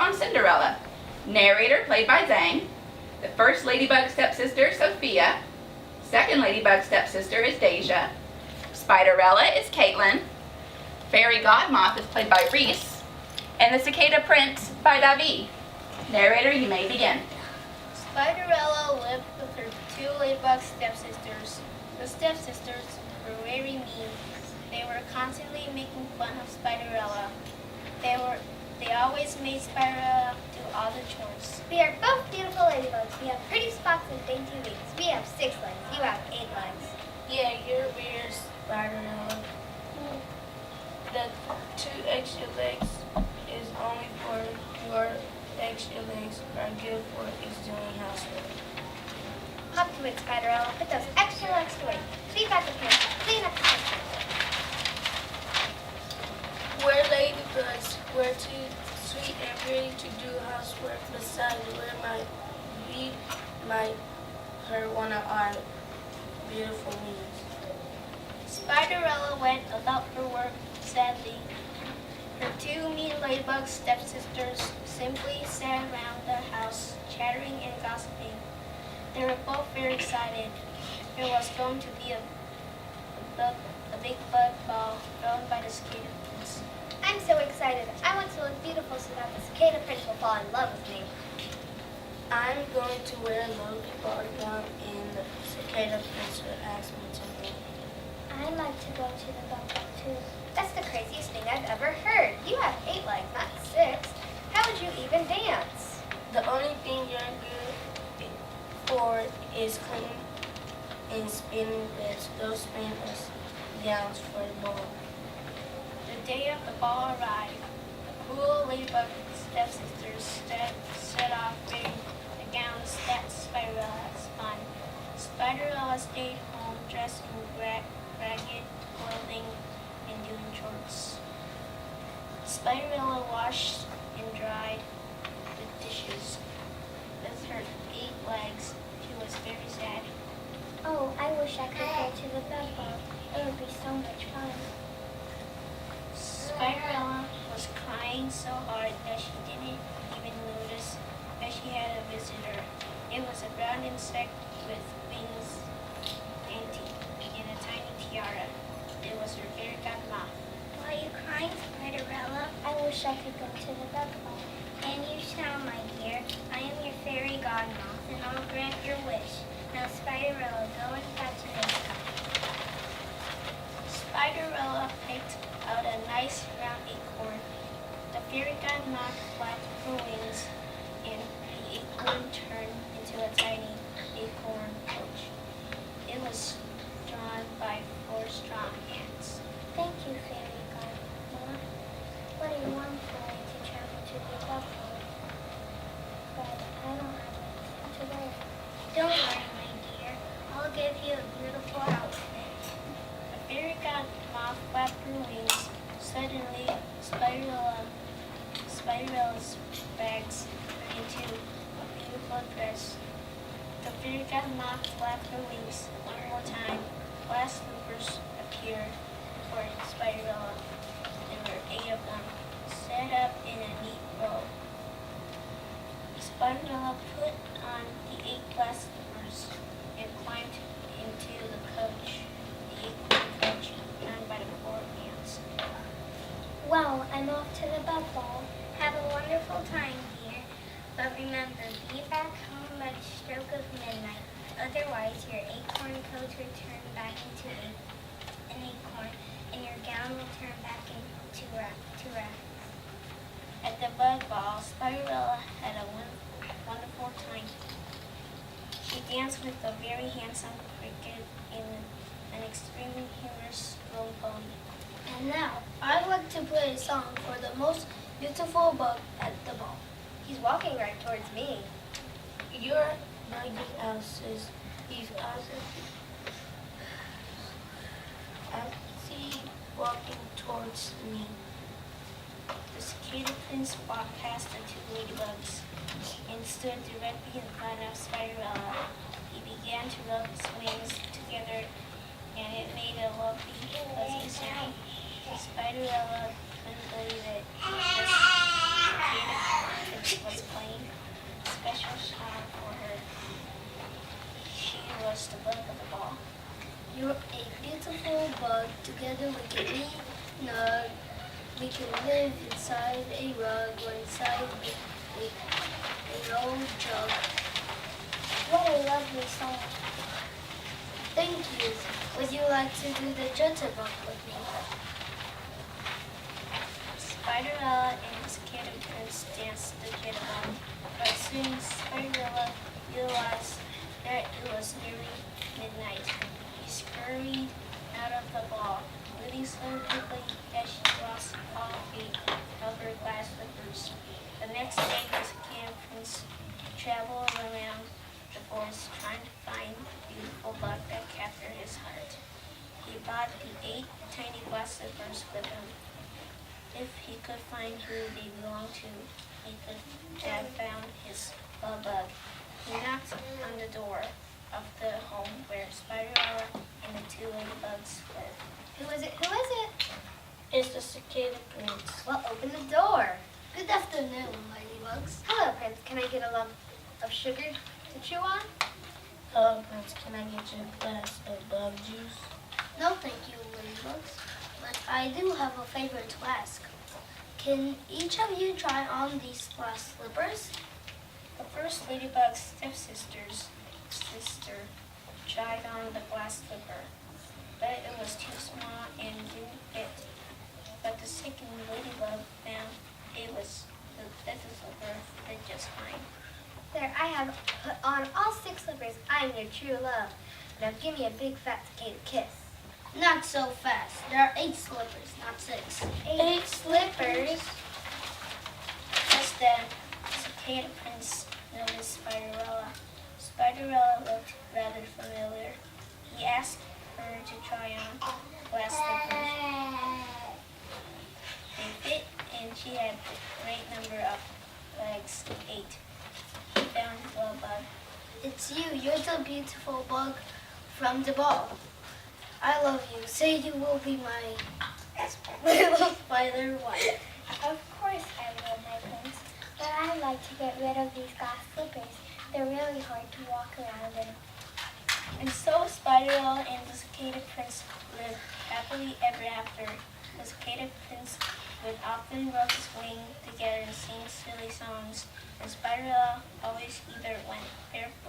on Cinderella. Narrator played by Zhang. The first Ladybug stepsister, Sophia. Second Ladybug stepsister is Deja. Spiderella is Caitlin. Fairy Godmoth is played by Reese. And the Cicada Prince by Davi. Narrator, you may begin. Spiderella lived with her two Ladybug stepsisters. The stepsisters were very mean. They were constantly making fun of Spiderella. They always made Spiderella do all the chores. We are both beautiful ladybugs. We have pretty spots and dainty wings. We have 6 legs. You have 8 legs. Yeah, you're weird, Spiderella. The 2 extra legs is only for your extra legs are good for is doing housework. Hop to it, Spiderella. Put those extra legs to work. Sweep out the pants. Clean up the kitchen. We're ladybugs. We're too sweet and pretty to do housework. Besides, we might hurt one of our beautiful knees. Spiderella went about her work sadly. Her 2 mean ladybug stepsisters simply sat around the house, chattering and gossiping. They were both very excited. There was going to be a big bug ball thrown by the Cicada Prince. I'm so excited. I want to look beautiful so that the Cicada Prince will fall in love with me. I'm going to wear a lovely ball gown and the Cicada Prince will ask me to wear. I'd like to go to the bug ball too. That's the craziest thing I've ever heard. You have 8 legs, not 6. How would you even dance? The only thing you're good for is cleaning and spinning webs. Go spin us gowns for the ball. The day of the ball arrived. The cool ladybug stepsisters set off wearing the gowns that Spiderella spun. Spiderella stayed home dressed in ragged clothing and doing chores. Spiderella washed and dried the dishes. With her 8 legs, she was very sad. Oh, I wish I could go to the bug ball. It would be so much fun. Spiderella was crying so hard that she didn't even notice that she had a visitor. It was a brown insect with wings and a tiny tiara. It was her fairy godmother. Why are you crying, Spiderella? I wish I could go to the bug ball. And you shall, my dear. I am your fairy godmoth, and I'll grant your wish. Now, Spiderella, go and fetch an acorn. Spiderella picked out a nice round acorn. The fairy godmother flapped her wings, and the acorn turned into a tiny acorn coach. It was drawn by 4 strong hands. Thank you, fairy godmother. What a wonderful way to travel to the bug ball. But I don't have anything to wear. Don't worry, my dear. I'll give you a beautiful outfit. The fairy godmother flapped her wings. Suddenly, Spiderella's bags turned into a beautiful dress. The fairy godmother flapped her wings one more time. Glass slippers appeared for Spiderella. There were 8 of them, set up in a neat row. Spiderella put on the 8 glass slippers and climbed into the coach, the acorn coach, drawn by the 4 hands. Well, I'm off to the bug ball. Have a wonderful time, dear. But remember, be back home by the stroke of midnight. Otherwise, your acorn coat will turn back into an acorn, and your gown will turn back into rags. At the bug ball, Spiderella had a wonderful time. She danced with a very handsome cricket and an extremely humorous little pony. And now, I'd like to play a song for the most beautiful bug at the ball. He's walking right towards me. Your buggy else's, he's awesome. As he walking towards me, the Cicada Prince walked past the 2 ladybugs and stood directly in front of Spiderella. He began to rub his wings together, and it made a lovely, fuzzy sound. Spiderella couldn't believe it. cicada prince was playing a special song for her. She was the bug of the ball. You're a beautiful bug. Together we can be snug. We can live inside a rug or inside an old jug. What a lovely song. Thank you. Would you like to do the jitterbug with me? Spiderella and the cicada prince danced the jitterbug, but soon Spiderella realized that it was nearly midnight. He scurried out of the ball, moving so quickly that she lost all feet of her glass slippers. The next day, the cicada prince traveled around the forest trying to find the beautiful bug that captured his heart. He brought the 8 tiny glass slippers with him. If he could find who they belonged to, he could have found his love bug. He knocked on the door of the home where Spiderella and the 2 ladybugs lived. Who is it? Who is it? It's the cicada prince. Well, open the door. Good afternoon, ladybugs. Hello, Prince. Can I get a lump of sugar to chew on? Hello, Prince. Can I get you a glass of bug juice? No, thank you, ladybugs. But I do have a favor to ask. Can each of you try on these glass slippers? The first ladybug's stepsister's sister tried on the glass slipper, but it was too small and didn't fit. But the second ladybug found that the slipper fit just fine. There, I have put on all 6 slippers. I am your true love. Now give me a big fat cicada kiss. Not so fast. There are 8 slippers, not 6. 8 slippers? Just then, the cicada prince noticed Spiderella. Spiderella looked rather familiar. He asked her to try on glass slippers. They fit, and she had a great number of legs, 8. He found his love bug. It's you. You're the beautiful bug from the ball. I love you. Say you will be my little spider wife. Of course I will, my prince. But I'd like to get rid of these glass slippers. They're really hard to walk around in. And so Spiderella and the cicada prince lived happily ever after. The cicada prince would often rub his wing together and sing silly songs, and Spiderella always either went barefoot